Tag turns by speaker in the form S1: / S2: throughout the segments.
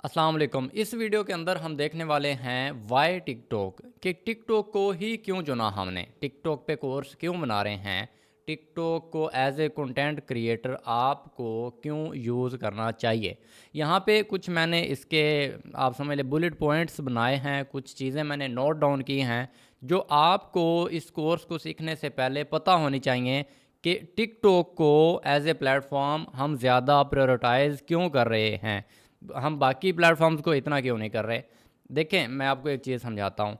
S1: अस्सलाम वालेकुम। इस वीडियो के अंदर हम देखने वाले हैं वाई टिकटॉक कि टिकटॉक को ही क्यों चुना हमने, टिकटॉक पे कोर्स क्यों बना रहे हैं, टिकटॉक को एज ए कंटेंट क्रिएटर आपको क्यों यूज़ करना चाहिए। यहाँ पे कुछ मैंने इसके आप समझ लें बुलेट पॉइंट्स बनाए हैं, कुछ चीज़ें मैंने नोट डाउन की हैं जो आपको इस कोर्स को सीखने से पहले पता होनी चाहिए कि टिकटॉक को एज ए प्लेटफॉर्म हम ज़्यादा प्रायोरिटाइज़ क्यों कर रहे हैं, हम बाकी प्लेटफॉर्म्स को इतना क्यों नहीं कर रहे। देखें, मैं आपको एक चीज़ समझाता हूँ।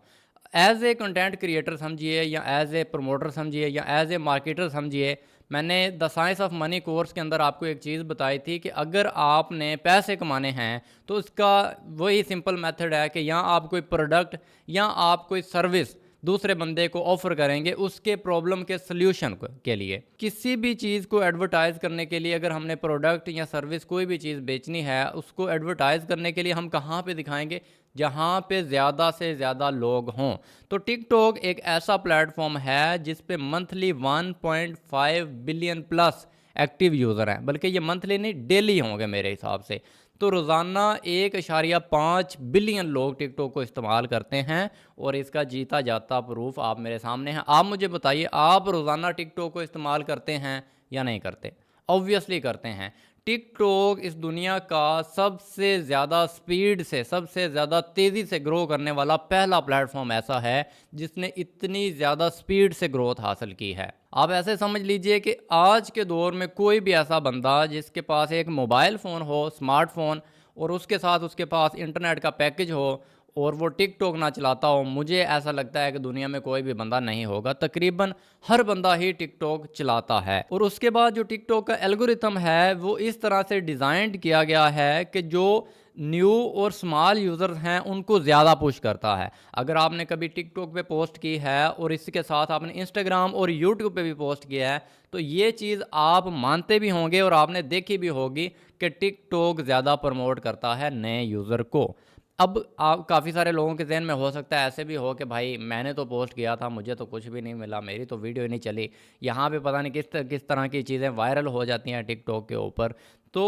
S1: एज ए कंटेंट क्रिएटर समझिए या एज ए प्रमोटर समझिए या एज ए मार्केटर समझिए, मैंने the science of money course के अंदर आपको एक चीज़ बताई थी कि अगर आपने पैसे कमाने हैं तो इसका वही सिंपल मेथड है कि या आप कोई प्रोडक्ट या आप कोई सर्विस दूसरे बंदे को ऑफर करेंगे उसके प्रॉब्लम के सल्यूशन के लिए। किसी भी चीज़ को एडवर्टाइज़ करने के लिए अगर हमने प्रोडक्ट या सर्विस कोई भी चीज़ बेचनी है, उसको एडवर्टाइज़ करने के लिए हम कहाँ पे दिखाएंगे? जहाँ पे ज़्यादा से ज़्यादा लोग हों। तो टिकटॉक एक ऐसा प्लेटफॉर्म है जिस पे monthly 1.5 billion plus active user हैं, बल्कि ये मंथली नहीं डेली होंगे मेरे हिसाब से। तो रोज़ाना 1.5 बिलियन लोग टिकटॉक को इस्तेमाल करते हैं और इसका जीता जाता प्रूफ आप मेरे सामने हैं। आप मुझे बताइए, आप रोज़ाना टिकटॉक को इस्तेमाल करते हैं या नहीं करते? ऑब्वियसली करते हैं। टिकटॉक इस दुनिया का सबसे ज़्यादा स्पीड से, सबसे ज़्यादा तेज़ी से ग्रो करने वाला पहला प्लेटफॉर्म ऐसा है जिसने इतनी ज़्यादा स्पीड से ग्रोथ हासिल की है। आप ऐसे समझ लीजिए कि आज के दौर में कोई भी ऐसा बंदा जिसके पास एक मोबाइल फ़ोन हो, स्मार्टफ़ोन, और उसके साथ उसके पास इंटरनेट का पैकेज हो और वो टिकटॉक ना चलाता हो, मुझे ऐसा लगता है कि दुनिया में कोई भी बंदा नहीं होगा। तकरीबन हर बंदा ही टिकटॉक चलाता है। और उसके बाद जो टिकटॉक का एल्गोरिथम है वो इस तरह से डिज़ाइन किया गया है कि जो न्यू और स्मॉल यूज़र्स हैं उनको ज़्यादा पुश करता है। अगर आपने कभी टिकटॉक पे पोस्ट की है और इसके साथ आपने इंस्टाग्राम और यूट्यूब पे भी पोस्ट किया है, तो ये चीज़ आप मानते भी होंगे और आपने देखी भी होगी कि टिकटॉक ज़्यादा प्रमोट करता है नए यूज़र को। अब आप काफ़ी सारे लोगों के ज़हन में हो सकता है ऐसे भी हो कि भाई मैंने तो पोस्ट किया था, मुझे तो कुछ भी नहीं मिला, मेरी तो वीडियो ही नहीं चली। यहाँ पे पता नहीं किस तरह की चीज़ें वायरल हो जाती हैं टिकटॉक के ऊपर। तो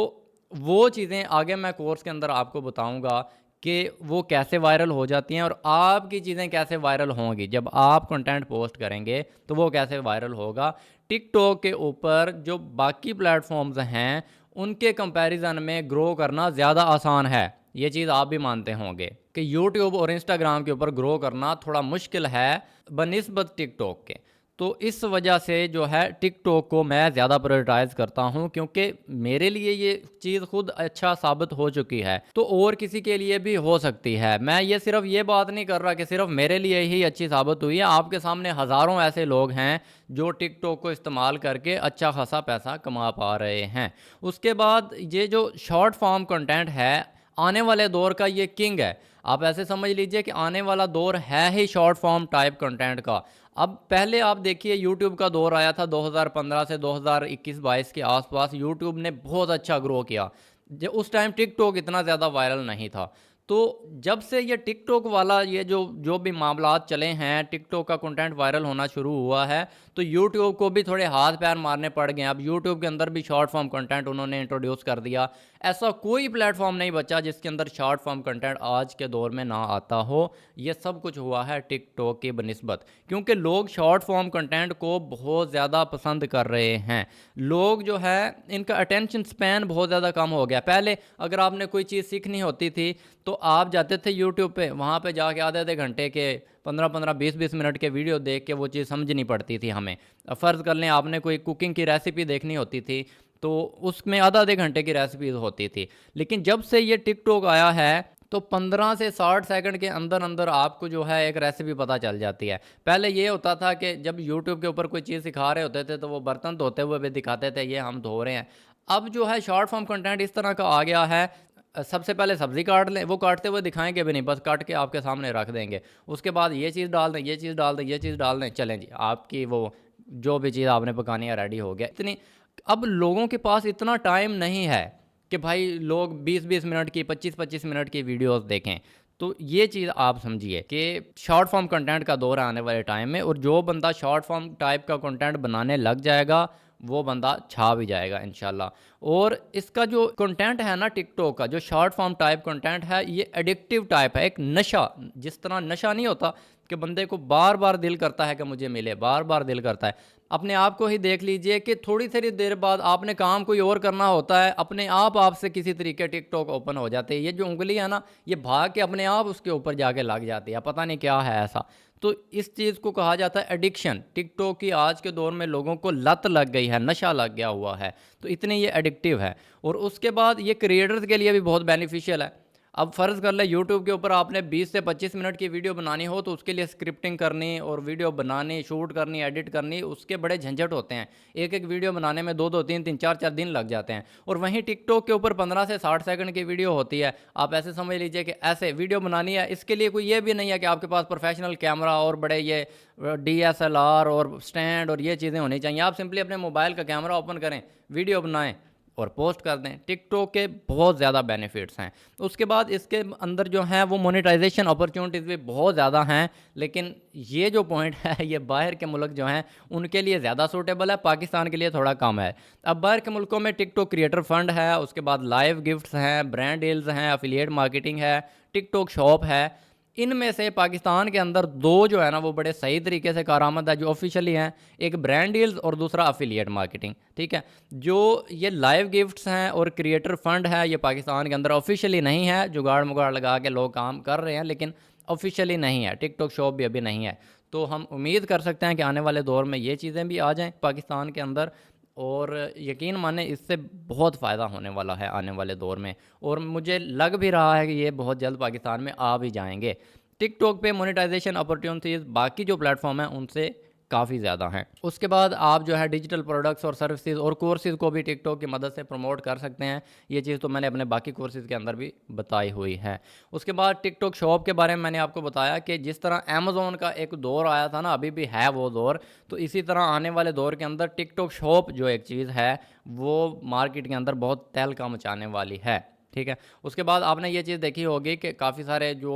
S1: वो चीज़ें आगे मैं कोर्स के अंदर आपको बताऊँगा कि वो कैसे वायरल हो जाती हैं और आपकी चीज़ें कैसे वायरल होंगी। जब आप कंटेंट पोस्ट करेंगे तो वो कैसे वायरल होगा। टिकटॉक के ऊपर जो बाकी प्लेटफॉर्म्स हैं उनके कंपैरिजन में ग्रो करना ज़्यादा आसान है। ये चीज़ आप भी मानते होंगे कि यूट्यूब और इंस्टाग्राम के ऊपर ग्रो करना थोड़ा मुश्किल है बनिस्बत टिकटॉक के। तो इस वजह से जो है टिकटॉक को मैं ज़्यादा प्रायोरिटाइज़ करता हूँ, क्योंकि मेरे लिए ये चीज़ खुद अच्छा साबित हो चुकी है तो और किसी के लिए भी हो सकती है। मैं ये सिर्फ ये बात नहीं कर रहा कि सिर्फ मेरे लिए ही अच्छी साबित हुई है। आपके सामने हज़ारों ऐसे लोग हैं जो टिकटॉक को इस्तेमाल करके अच्छा खासा पैसा कमा पा रहे हैं। उसके बाद ये जो शॉर्ट फॉर्म कंटेंट है, आने वाले दौर का ये किंग है। आप ऐसे समझ लीजिए कि आने वाला दौर है ही शॉर्ट फॉर्म टाइप कंटेंट का। अब पहले आप देखिए यूट्यूब का दौर आया था 2015 से 2021-22 के आसपास, यूट्यूब ने बहुत अच्छा ग्रो किया। उस टाइम टिकटॉक इतना ज़्यादा वायरल नहीं था। तो जब से ये टिकटॉक वाला ये जो जो भी मामलात चले हैं, टिकटॉक का कंटेंट वायरल होना शुरू हुआ है, तो यूट्यूब को भी थोड़े हाथ पैर मारने पड़ गए हैं। अब यूट्यूब के अंदर भी शॉर्ट फॉर्म कंटेंट उन्होंने इंट्रोड्यूस कर दिया। ऐसा कोई प्लेटफॉर्म नहीं बचा जिसके अंदर शॉर्ट फॉर्म कंटेंट आज के दौर में ना आता हो। ये सब कुछ हुआ है टिकटॉक की बनिस्बत, क्योंकि लोग शॉर्ट फॉर्म कंटेंट को बहुत ज़्यादा पसंद कर रहे हैं। लोग जो है इनका अटेंशन स्पैन बहुत ज़्यादा कम हो गया। पहले अगर आपने कोई चीज़ सीखनी होती थी तो आप जाते थे यूट्यूब पे, वहाँ पे जाके आधे आधे घंटे के 15-15 20-20 मिनट के वीडियो देख के वो चीज़ समझनी पड़ती थी हमें। फ़र्ज़ कर लें आपने कोई कुकिंग की रेसिपी देखनी होती थी तो उसमें आधा आधे घंटे की रेसिपीज़ होती थी। लेकिन जब से ये टिकटॉक आया है तो 15 से 60 सेकंड के अंदर अंदर आपको जो है एक रेसिपी पता चल जाती है। पहले ये होता था कि जब यूट्यूब के ऊपर कोई चीज़ सिखा रहे होते थे तो वो बर्तन धोते हुए भी दिखाते थे, ये हम धो रहे हैं। अब जो है शॉर्ट फॉर्म कंटेंट इस तरह का आ गया है, सबसे पहले सब्ज़ी काट लें, वो काटते हुए दिखाएँगे भी नहीं, बस काट के आपके सामने रख देंगे। उसके बाद ये चीज़ डाल दें, ये चीज़ डाल दें, ये चीज़ डाल दें, चलें जी, आपकी वो जो भी चीज़ आपने पकानी है रेडी हो गया। इतनी अब लोगों के पास इतना टाइम नहीं है कि भाई लोग 20-20 मिनट की, 25-25 मिनट की वीडियोज़ देखें। तो ये चीज़ आप समझिए कि शॉर्ट फॉर्म कंटेंट का दौर है आने वाले टाइम में, और जो बंदा शॉर्ट फॉर्म टाइप का कंटेंट बनाने लग जाएगा वो बंदा छा भी जाएगा इंशाल्लाह। और इसका जो कंटेंट है ना टिकटॉक का, जो शॉर्ट फॉर्म टाइप कंटेंट है, ये एडिक्टिव टाइप है, एक नशा। जिस तरह नशा नहीं होता कि बंदे को बार बार दिल करता है कि मुझे मिले, बार बार दिल करता है। अपने आप को ही देख लीजिए कि थोड़ी थोड़ी देर बाद आपने काम कोई और करना होता है, अपने आप आपसे किसी तरीके टिकटॉक ओपन हो जाते हैं। ये जो उंगली है ना, ये भाग के अपने आप उसके ऊपर जाके लग जाती है, पता नहीं क्या है ऐसा। तो इस चीज़ को कहा जाता है एडिक्शन। टिकटॉक की आज के दौर में लोगों को लत लग गई है, नशा लग गया हुआ है, तो इतने ये एडिक्टिव है। और उसके बाद ये क्रिएटर्स के लिए भी बहुत बेनिफिशियल है। अब फ़र्ज़ कर ले यूट्यूब के ऊपर आपने 20 से 25 मिनट की वीडियो बनानी हो, तो उसके लिए स्क्रिप्टिंग करनी और वीडियो बनानी, शूट करनी, एडिट करनी, उसके बड़े झंझट होते हैं। एक एक वीडियो बनाने में 2-2, 3-3, 4-4 दिन लग जाते हैं। और वहीं टिकटॉक के ऊपर 15 से 60 सेकंड की वीडियो होती है। आप ऐसे समझ लीजिए कि ऐसे वीडियो बनानी है, इसके लिए कोई ये भी नहीं है कि आपके पास प्रोफेशनल कैमरा और बड़े ये DSLR और स्टैंड और ये चीज़ें होनी चाहिए। आप सिंपली अपने मोबाइल का कैमरा ओपन करें, वीडियो बनाएं और पोस्ट कर दें। टिकटॉक के बहुत ज़्यादा बेनिफिट्स हैं। उसके बाद इसके अंदर जो हैं वो मोनेटाइजेशन अपॉर्चुनिटीज़ भी बहुत ज़्यादा हैं, लेकिन ये जो पॉइंट है ये बाहर के मुल्क जो हैं उनके लिए ज़्यादा सूटेबल है, पाकिस्तान के लिए थोड़ा कम है। अब बाहर के मुल्कों में टिकटॉक क्रिएटर फंड है, उसके बाद लाइव गिफ्ट्स हैं, ब्रांड डील्स हैं, एफिलिएट मार्केटिंग है, टिकटॉक शॉप है। इनमें से पाकिस्तान के अंदर दो जो है ना वो बड़े सही तरीके से कारामद है, जो ऑफिशियली हैं। एक ब्रांड डील्स और दूसरा अफिलिएट मार्केटिंग, ठीक है। जो ये लाइव गिफ्ट्स हैं और क्रिएटर फंड है, ये पाकिस्तान के अंदर ऑफिशियली नहीं है, जुगाड़ मुगाड़ लगा के लोग काम कर रहे हैं, लेकिन ऑफिशियली नहीं है। टिकटॉक शॉप भी अभी नहीं है। तो हम उम्मीद कर सकते हैं कि आने वाले दौर में ये चीज़ें भी आ जाएँ पाकिस्तान के अंदर, और यकीन माने इससे बहुत फ़ायदा होने वाला है आने वाले दौर में, और मुझे लग भी रहा है कि ये बहुत जल्द पाकिस्तान में आ भी जाएंगे। टिकटॉक पे मोनेटाइजेशन अपॉर्चुनिटीज़ बाकी जो प्लेटफॉर्म हैं उनसे काफ़ी ज़्यादा हैं। उसके बाद आप जो है डिजिटल प्रोडक्ट्स और सर्विसेज और कोर्सेज़ को भी टिकटॉक की मदद से प्रमोट कर सकते हैं। ये चीज़ तो मैंने अपने बाकी कोर्सेज़ के अंदर भी बताई हुई है। उसके बाद टिकटॉक शॉप के बारे में मैंने आपको बताया कि जिस तरह अमेज़न का एक दौर आया था ना, अभी भी है वो दौर, तो इसी तरह आने वाले दौर के अंदर टिकटॉक शॉप जो एक चीज़ है वो मार्केट के अंदर बहुत तहलका मचाने वाली है, ठीक है। उसके बाद आपने ये चीज़ देखी होगी कि काफ़ी सारे जो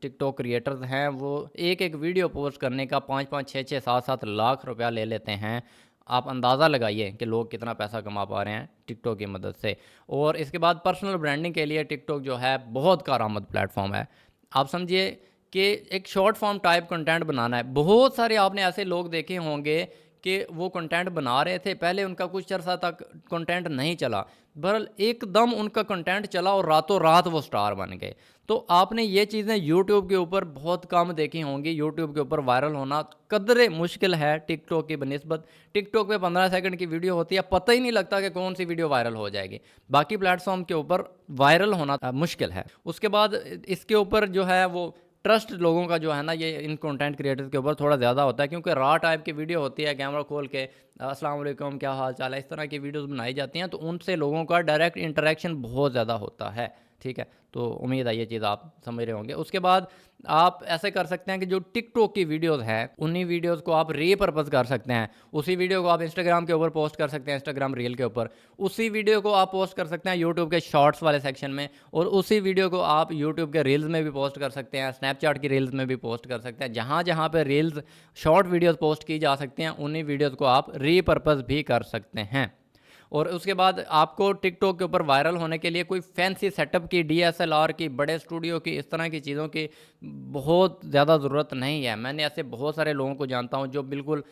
S1: टिकटॉक क्रिएटर्स हैं वो एक एक वीडियो पोस्ट करने का 5-5, 6-6, 7-7 लाख रुपया ले लेते हैं। आप अंदाज़ा लगाइए कि लोग कितना पैसा कमा पा रहे हैं टिकटॉक की मदद से। और इसके बाद पर्सनल ब्रांडिंग के लिए टिकटॉक जो है बहुत कारआमद प्लेटफॉर्म है। आप समझिए कि एक शॉर्ट फॉर्म टाइप कंटेंट बनाना है। बहुत सारे आपने ऐसे लोग देखे होंगे कि वो कंटेंट बना रहे थे, पहले उनका कुछ अर्सा तक कंटेंट नहीं चला, बहरहाल एकदम उनका कंटेंट चला और रातों रात वो स्टार बन गए। तो आपने ये चीज़ें यूट्यूब के ऊपर बहुत कम देखी होंगी। यूट्यूब के ऊपर वायरल होना कदरे मुश्किल है टिकटॉक की बनिस्बत। टिकटॉक पे 15 सेकंड की वीडियो होती है, पता ही नहीं लगता कि कौन सी वीडियो वायरल हो जाएगी। बाकी प्लेटफॉर्म के ऊपर वायरल होना मुश्किल है। उसके बाद इसके ऊपर जो है वो ट्रस्ट लोगों का जो है ना, ये इन कंटेंट क्रिएटर्स के ऊपर थोड़ा ज़्यादा होता है, क्योंकि रॉ टाइप की वीडियो होती है, कैमरा खोल के अस्सलाम वालेकुम, क्या हाल चाल है, इस तरह की वीडियोस बनाई जाती हैं, तो उनसे लोगों का डायरेक्ट इंटरेक्शन बहुत ज़्यादा होता है, ठीक है। तो उम्मीद है ये चीज़ आप समझ रहे होंगे। उसके बाद आप ऐसे कर सकते हैं कि जो टिकटॉक की वीडियोस हैं उन्हीं वीडियोस को आप रीपर्पज़ कर सकते हैं। उसी वीडियो को आप इंस्टाग्राम के ऊपर पोस्ट कर सकते हैं, इंस्टाग्राम रील के ऊपर। उसी वीडियो को आप पोस्ट कर सकते हैं यूट्यूब के शॉर्ट्स वाले सेक्शन में, और उसी वीडियो को आप यूट्यूब के रील्स में भी पोस्ट कर सकते हैं, स्नैपचैट की रील्स में भी पोस्ट कर सकते हैं। जहाँ जहाँ पे रील्स शॉर्ट वीडियोज़ पोस्ट की जा सकती हैं उन्हीं वीडियोज़ को आप रीपर्पज़ भी कर सकते हैं। और उसके बाद आपको टिकटॉक के ऊपर वायरल होने के लिए कोई फैंसी सेटअप की, DSLR की, बड़े स्टूडियो की, इस तरह की चीज़ों की बहुत ज़्यादा ज़रूरत नहीं है। मैंने ऐसे बहुत सारे लोगों को जानता हूँ जो बिल्कुल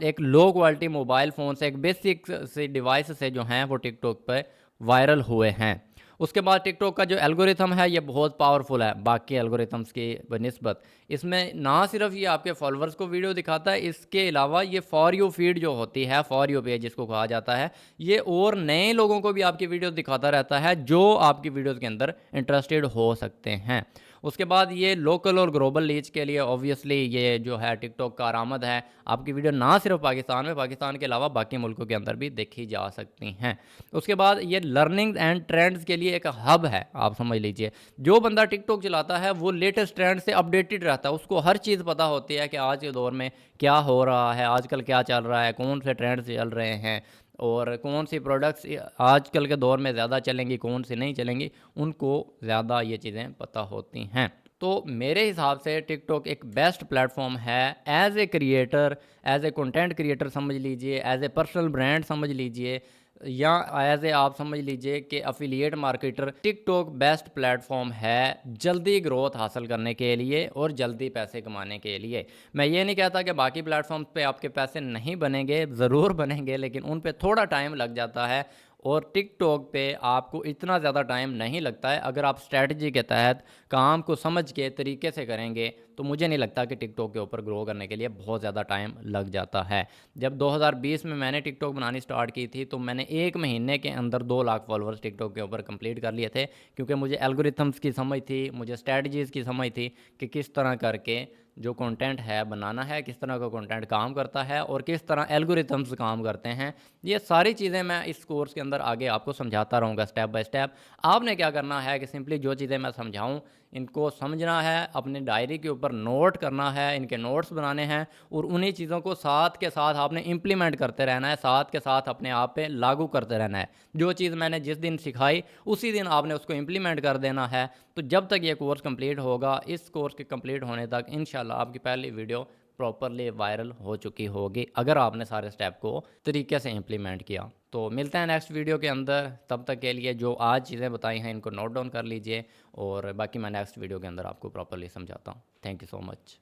S1: एक लो क्वालिटी मोबाइल फ़ोन से, एक बेसिक से डिवाइस से जो हैं वो टिकटॉक पर वायरल हुए हैं। उसके बाद टिकटॉक का जो एल्गोरिथम है ये बहुत पावरफुल है बाकी एल्गोरिथम्स की बनिस्बत। इसमें ना सिर्फ ये आपके फॉलोअर्स को वीडियो दिखाता है, इसके अलावा ये फॉर यू फीड जो होती है, फॉर यू पेज जिसको कहा जाता है, ये और नए लोगों को भी आपकी वीडियो दिखाता रहता है जो आपकी वीडियोज़ के अंदर इंटरेस्टेड हो सकते हैं। उसके बाद ये लोकल और ग्लोबल रीच के लिए ऑब्वियसली ये जो है टिकटॉक का आरामद है। आपकी वीडियो ना सिर्फ पाकिस्तान में, पाकिस्तान के अलावा बाकी मुल्कों के अंदर भी देखी जा सकती हैं। उसके बाद ये लर्निंग एंड ट्रेंड्स के लिए एक हब है, आप समझ लीजिए। जो बंदा टिकटॉक चलाता है वो लेटेस्ट ट्रेंड से अपडेटेड रहता है, उसको हर चीज़ पता होती है कि आज के दौर में क्या हो रहा है, आजकल क्या चल रहा है, कौन से ट्रेंड्स चल रहे हैं और कौन सी प्रोडक्ट्स आजकल के दौर में ज़्यादा चलेंगी, कौन सी नहीं चलेंगी, उनको ज़्यादा ये चीज़ें पता होती हैं। तो मेरे हिसाब से टिकटॉक एक बेस्ट प्लेटफॉर्म है as a creator, as a content creator समझ लीजिए, एज ए पर्सनल ब्रांड समझ लीजिए। या एज ए आप समझ लीजिए कि affiliate marketer, TikTok best platform है जल्दी ग्रोथ हासिल करने के लिए और जल्दी पैसे कमाने के लिए। मैं ये नहीं कहता कि बाकी प्लेटफॉर्म्स पे आपके पैसे नहीं बनेंगे, ज़रूर बनेंगे, लेकिन उन पे थोड़ा टाइम लग जाता है और टिकटॉक पे आपको इतना ज़्यादा टाइम नहीं लगता है। अगर आप स्ट्रैटेजी के तहत काम को समझ के तरीके से करेंगे तो मुझे नहीं लगता कि टिकटॉक के ऊपर ग्रो करने के लिए बहुत ज़्यादा टाइम लग जाता है। जब 2020 में मैंने टिकटॉक बनानी स्टार्ट की थी तो मैंने 1 महीने के अंदर 2 लाख फॉलोअर्स टिकटॉक के ऊपर कंप्लीट कर लिए थे, क्योंकि मुझे एल्गोरिथम्स की समझ थी, मुझे स्ट्रैटेजीज़ की समझ थी कि किस तरह करके जो कंटेंट है बनाना है, किस तरह का कंटेंट काम करता है और किस तरह एल्गोरिथम्स काम करते हैं। ये सारी चीज़ें मैं इस कोर्स के अंदर आगे आपको समझाता रहूँगा स्टेप बाय स्टेप। आपने क्या करना है कि सिंपली जो चीज़ें मैं समझाऊँ इनको समझना है, अपनी डायरी के ऊपर नोट करना है, इनके नोट्स बनाने हैं और उन्हीं चीज़ों को साथ के साथ आपने इम्प्लीमेंट करते रहना है, साथ के साथ अपने आप पे लागू करते रहना है। जो चीज़ मैंने जिस दिन सिखाई उसी दिन आपने उसको इम्प्लीमेंट कर देना है। तो जब तक ये कोर्स कंप्लीट होगा, इस कोर्स के कंप्लीट होने तक इंशाल्लाह आपकी पहली वीडियो प्रॉपरली वायरल हो चुकी होगी, अगर आपने सारे स्टेप को तरीके से इम्प्लीमेंट किया। तो मिलते हैं नेक्स्ट वीडियो के अंदर, तब तक के लिए जो आज चीज़ें बताई हैं इनको नोट डाउन कर लीजिए और बाकी मैं नेक्स्ट वीडियो के अंदर आपको प्रॉपरली समझाता हूँ। Thank you so much.